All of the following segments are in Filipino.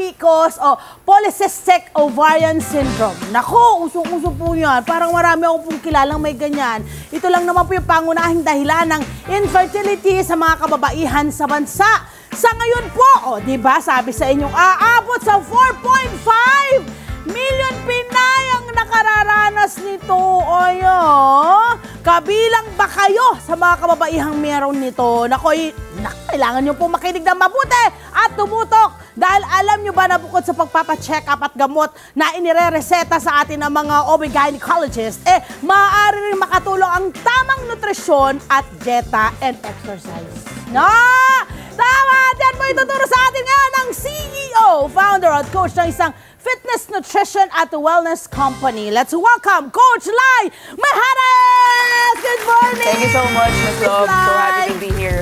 PCOS o Polycystic Ovarian Syndrome. Nako, usong-uso po yan. Parang marami ako pong kilalang may ganyan. Ito lang naman po yung pangunahing dahilan ng infertility sa mga kababaihan sa bansa. Sa ngayon po, di ba sabi sa inyong aabot sa 4.5 million Pinay ang nakararanas nito. Kabilang ba kayo sa mga kababaihang meron nito? Kailangan nyo po makinig na mabuti at tumutok. Dahil alam nyo ba na bukod sa pagpapacheck up at gamot na inire-reseta sa atin ng mga OB-gynecologist, maaari rin makatulong ang tamang nutrisyon at dieta and exercise. Tama! Diyan po ituturo sa atin ngayon ang CEO, founder at coach ng isang fitness, nutrition at wellness company. Let's welcome Coach Lai Mijares! Good morning! Thank you so much, Ms. Love. So happy to be here.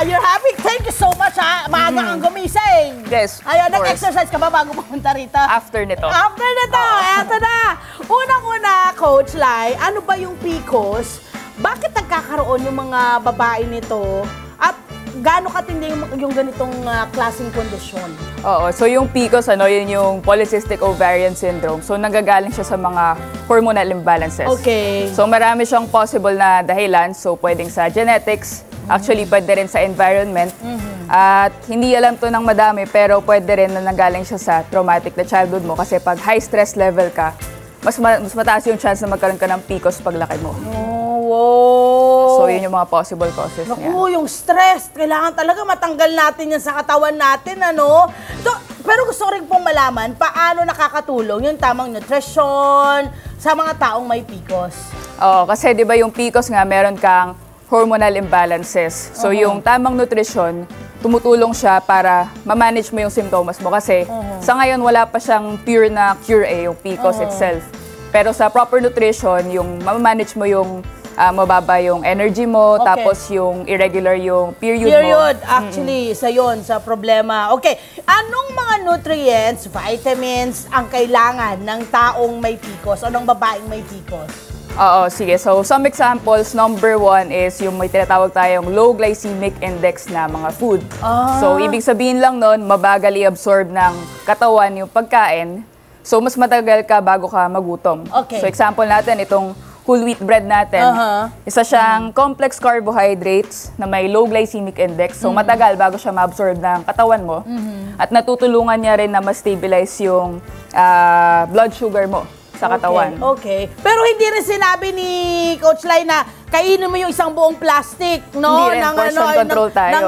You're happy? Thank you so much, ha? Maaga kang gumising. Yes, Ayun, of course. nag-exercise ka ba bago pumunta rito? After nito. After nito, eto na. Unang-una, Coach Lai, ano ba yung PCOS? Bakit nagkakaroon yung mga babae nito? At gaano katindi yung ganitong klaseng kondisyon? Oo, so yung PCOS, yun yung Polycystic Ovarian Syndrome. So nanggagaling siya sa mga hormonal imbalances. Okay. So marami siyang possible na dahilan. So pwedeng sa genetics, actually pwede rin sa environment. At hindi alam to ng madami, pero pwede rin na nanggaling siya sa traumatic na childhood mo. Kasi pag high stress level ka, mas mataas yung chance na magkaroon ka ng PCOS paglaki mo. Wow! So yun yung mga possible causes niya. Naku, yung stress, kailangan talaga matanggal natin yan sa katawan natin, Pero gusto ko rin pong malaman, paano nakakatulong yung tamang nutrition sa mga taong may PCOS? Oo, kasi di ba yung PCOS nga, meron kang hormonal imbalances. So yung tamang nutrition, tumutulong siya para ma-manage mo yung symptoms mo. Kasi sa ngayon, wala pa siyang pure na cure yung PCOS itself. Pero sa proper nutrition, yung ma-manage mo yung mababa yung energy mo, tapos yung irregular yung period mo. Actually, sa problema. Okay, anong mga nutrients, vitamins ang kailangan ng taong may PCOS o ng babaeng may PCOS? Oo, sige. So, some examples. Number one is yung may tinatawag tayong low glycemic index na mga food. So, ibig sabihin lang nun, mabagal i-absorb ng katawan yung pagkain. So, mas matagal ka bago ka magutom. Okay. So, example natin, itong whole wheat bread natin. Isa siyang complex carbohydrates na may low glycemic index. So, matagal bago siya ma-absorb ng katawan mo. At natutulungan niya rin na ma-stabilize yung blood sugar mo sa katawan. Okay. Pero hindi rin sinabi ni Coach Lai na kainin mo yung isang buong plastic, no? Hindi rin, portion control tayo.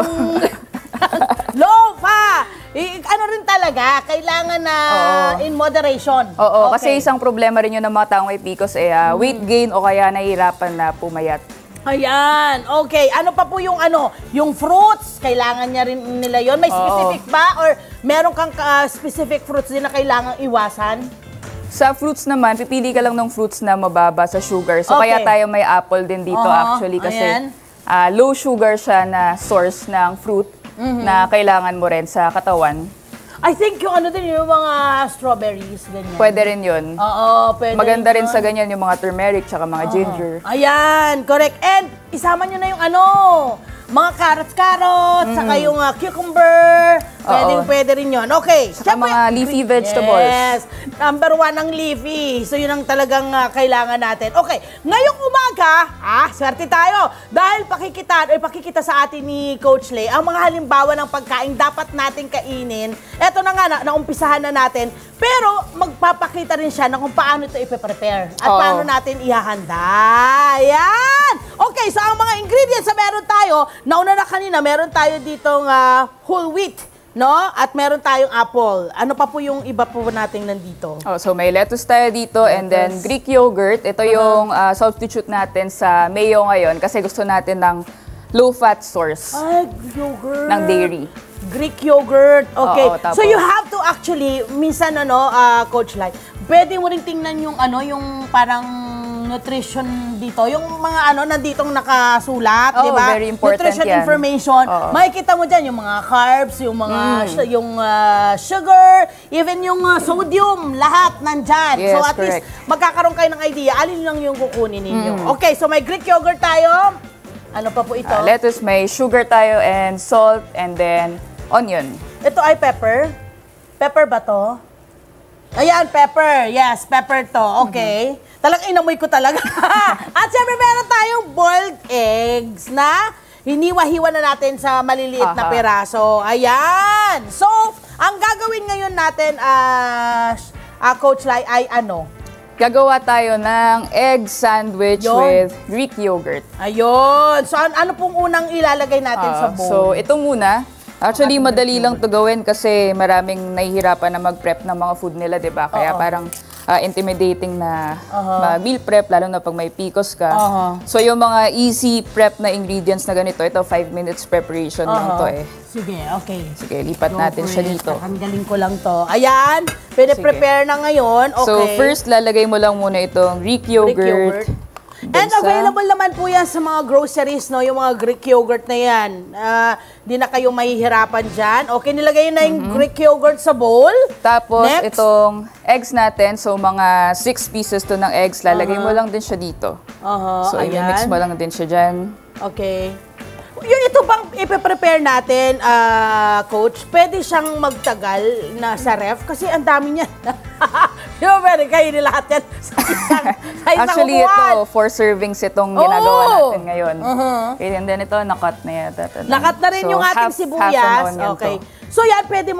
Lofa! Rin talaga, kailangan na in moderation. Oo, kasi isang problema rin yun ng mga taong may PCOS weight gain o kaya nahihirapan na pumayat. Ayan, okay. Ano pa po yung yung fruits, kailangan niya rin nila yon. May specific ba or meron kang specific fruits din na kailangang iwasan? Sa fruits naman, pipili ka lang ng fruits na mababa sa sugar. So kaya tayo may apple din dito actually kasi low sugar siya na source ng fruit na kailangan mo rin sa katawan. I think yung din yung mga strawberries, ganyan. Pwede rin yun. Oo, pwede. Maganda rin sa ganyan yung mga turmeric tsaka mga ginger. Ayan, correct. And isama nyo na yung mga carrots, saka yung cucumber. Pwede rin yun. Okay. Saka mga leafy vegetables. Yes. Number one ang leafy. So yun ang talagang kailangan natin. Okay. Ngayong umaga, swerte tayo. Dahil pakikita sa atin ni Coach Lai ang mga halimbawa ng pagkain dapat natin kainin. Eto na nga, naumpisahan na natin. Pero magpapakita rin siya na kung paano ito ipe-prepare. At paano natin ihahanda. Ayan. Okay, so ang mga ingredients na meron tayo, nauna na kanina, meron tayo ditong whole wheat, no? At meron tayong apple. Ano pa po yung iba po nating nandito? So may lettuce tayo dito and then Greek yogurt. Ito yung substitute natin sa mayo ngayon kasi gusto natin ng low-fat source Yogurt. ng dairy. Greek yogurt. Okay. Tapos, so you have to actually, minsan Coach Lai, pwede mo rin tingnan yung yung parang nutrition dito, yung mga nanditong nakasulat, di ba? Very important nutrition yan. information. Makikita mo dyan yung mga carbs, yung mga sugar, even yung sodium, lahat nandyan. Yes, so at least magkakaroon kayo ng idea, alin lang yung kukunin ninyo. Okay, so may Greek yogurt tayo. Ano pa po ito? Lettuce, may sugar tayo and salt and then onion. Ito ay pepper. Pepper ba to? Ayan, pepper. Yes, pepper to. Okay. Talagang inamoy ko talaga. At syempre, meron tayong boiled eggs na hiniwa-hiwa na natin sa maliliit na piraso. Ayan. So, ang gagawin ngayon natin, Coach Lai, ay ano? Gagawa tayo ng egg sandwich with Greek yogurt. Ayun. So, ano pong unang ilalagay natin sa bowl? So, ito muna. Actually, madali lang to gawin kasi maraming nahihirapan na mag-prep ng mga food nila, di ba? Kaya parang intimidating na meal prep, lalo na pag may PCOS ka. So, yung mga easy prep na ingredients na ganito, ito 5 minutes preparation lang to eh. Sige, okay. Sige, lipat natin siya dito. Ang galing ko lang to. Ayan, pwede-prepare na ngayon. Okay. So, first, lalagay mo lang muna itong Greek yogurt. And available naman po yan sa mga groceries, no? Yung mga Greek yogurt na yan. Di na kayo mahihirapan dyan. Okay, nilagay na yung Greek yogurt sa bowl. Tapos, Next. itong eggs natin, so mga 6 pieces to ng eggs, lalagay mo lang din siya dito. So, i-mix mo lang din siya dyan. Okay. Yung ito bang ipe-prepare natin, Coach, pwede siyang magtagal na sa ref? Kasi ang dami niya. Di ba, pwede kayo lahat yan sa isang Actually, upuan. ito, 4 servings itong ginagawa natin ngayon. And then ito, nakat na yata. Nakat na rin So, yung ating half sibuyas. an onion Okay. to. So yan, pwede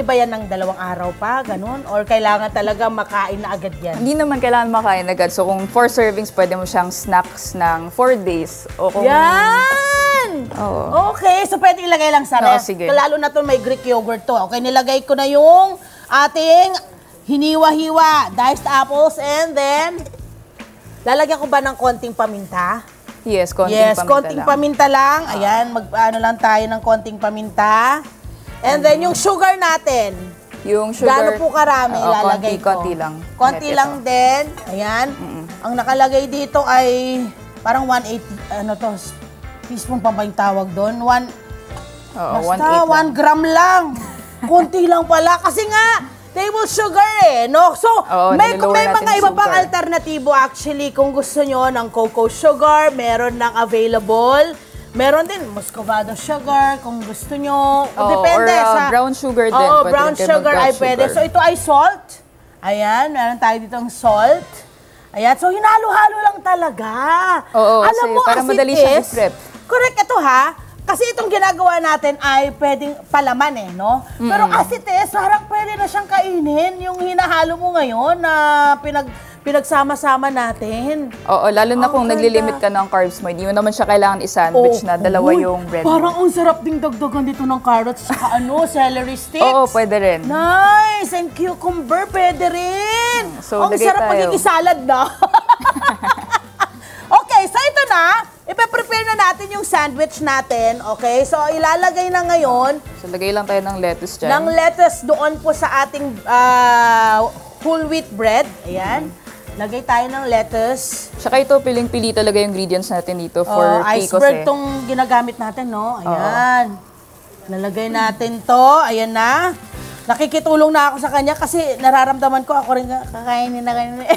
ba yan ng 2 araw pa? Ganun? Or kailangan talaga makain na agad yan? Hindi naman kailangan makain agad. So, kung 4 servings, pwede mo siyang snacks ng 4 days. O kung Yan! Oo. Okay, so pwede ilagay lang sa Oo, ref. sige. Lalo na to may Greek yogurt to. Okay, nilagay ko na yung ating hiniwa-hiwa, diced apples, and then lalagyan ko ba ng konting paminta? Yes, konting Yes, paminta konting lang. paminta lang. Ayan, mag-ano lang tayo ng konting paminta. And then yung sugar natin. Yung sugar, Gaano po karami ilalagay ko? konti lang. Konti Ito. lang din. Ayan. Ang nakalagay dito ay parang 180, ano to, teaspoon pa ba yung tawag doon? Oo, Basta 1 gram lang. Konti lang pala. Kasi nga, table sugar eh, no? So, Oo, may nililower natin mga yung iba pang sugar. alternatibo actually. Kung gusto nyo ng cocoa sugar, meron ng available. Meron din muscovado sugar kung gusto nyo. Depende or, sa... brown sugar din. Oo, Pwede brown rin kayo sugar ay mag-brown pwede. sugar. So, ito ay salt. Ayan, meron tayo ditong salt. Ayan, so hinalo-halo lang talaga. Oo, Alam kasi mo, para as it madali siyang is, i-prep. correct ito ha. Kasi itong ginagawa natin ay pwedeng palaman eh, no? Pero as it is, parang pwede na siyang kainin yung hinahalo mo ngayon na pinagsama-sama natin. Oo, lalo na kung ganda. naglilimit ka ng carbs mo, hindi mo naman siya kailangan i-sandwich na dalawa Uy, yung bread Parang mo. ang sarap ding dagdagan dito ng carrots sa celery sticks. Oo, pwede rin. Nice! And cucumber, pwede rin. So, ang lagay sarap tayo. magiging salad na. Okay, so ito na. Ipe-prepare na natin yung sandwich natin. Okay, so ilalagay na ngayon So, lagay lang tayo ng lettuce dyan. ng lettuce doon po sa ating whole wheat bread. Ayan. Lagay tayo ng lettuce. Tsaka ito, piling-pili talaga yung ingredients natin dito for picos iceberg eh. tong ginagamit natin, no? Ayan. Lalagay natin to. Ayan na. Nakikitulong na ako sa kanya kasi nararamdaman ko ako rin kakainin na kainin.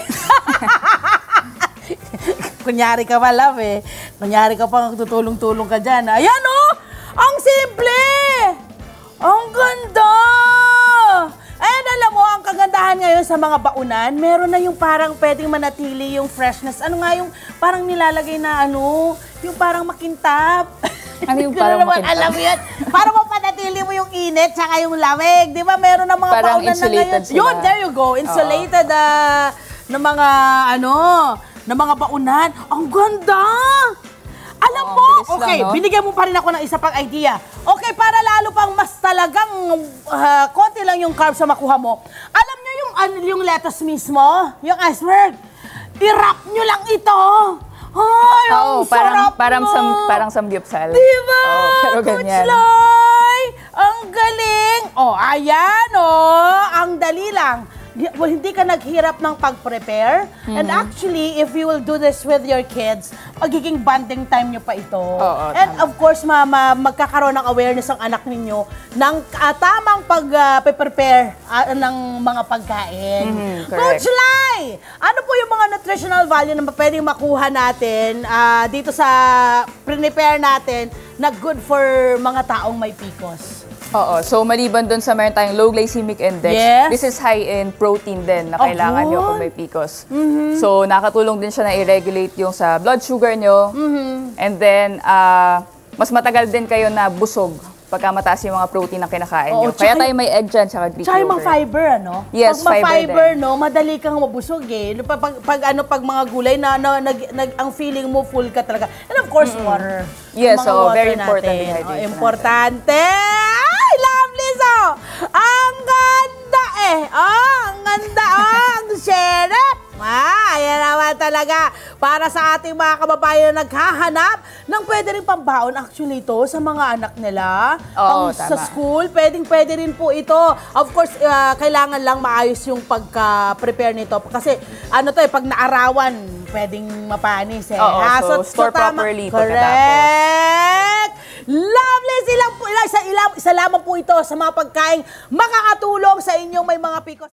Kunyari ka pa, love eh. Kunyari ka pa, tutulong-tulong ka dyan. Ayan, oh! Ang simple! Ang ganda! And alam mo, ang kagandahan ngayon sa mga baunan, meron na yung parang pwedeng manatili yung freshness. Ano nga yung parang nilalagay na ano, yung parang makintab. Ano yung Hindi ko parang naman makintab? alam yan. Para mapanatili mo yung init tsaka yung lamig. Di ba meron na mga Parang baunan na insulated ngayon. sila. Yun, there you go. Insulated na mga ano, na mga baunan. Ang ganda! Alam mo, bilis lang, okay, no? binigyan mo pa rin ako ng isa pang idea. Okay, para lalo pang mas talagang konti lang yung carbs sa makuha mo. Alam nyo yung lettuce mismo, yung iceberg, i-wrap nyo lang ito. Ay, ang sarap parang samgyupsal. Diba? Oo, pero ganyan. Coach Lai, ang galing. Oh, ayan, oh, ang dali lang. Well, hindi ka naghirap ng pag-prepare. And actually, if you will do this with your kids, magiging bonding time nyo pa ito. And tama. of course, magkakaroon ng awareness ang anak ninyo ng tamang pag-prepare ng mga pagkain. correct. Coach Lai, ano po yung mga nutritional value na pwedeng makuha natin dito sa prepare natin na good for mga taong may PCOS? Oo. So, maliban dun sa meron tayong low glycemic index, Yes. this is high in protein din na Oh, kailangan nyo good. kung may PCOS. So, nakatulong din siya na i-regulate yung sa blood sugar nyo. And then, mas matagal din kayo na busog pagka mataas yung mga protein na kinakain Oo, nyo. Kaya tsaka- tayo may egg dyan, tsaka Greek Tsaka yung mga yogurt. fiber, ano? Yes, pag fiber fiber, din. no, madali kang mabusog eh. Pag mga gulay na, ang feeling mo full ka talaga. And of course, water. Yes, Yung mga so water very important natin. dehydration natin. Importante! Ay, lovely so! Ang ganda eh! Ang ganda! Ang syerep! Ayan naman talaga. Para sa ating mga kababayan na naghahanap ng pwede rin pambaon actually ito sa mga anak nila. Oo, Sa tama. school, pwede rin po ito. Of course, kailangan lang maayos yung pagka-prepare nito. Kasi ano to pag naarawan, pwedeng mapanis eh. Oo, Ha? so store tama- properly Correct! Lovely! Isa lamang po ito sa mga pagkain makakatulong sa inyong may mga pikos.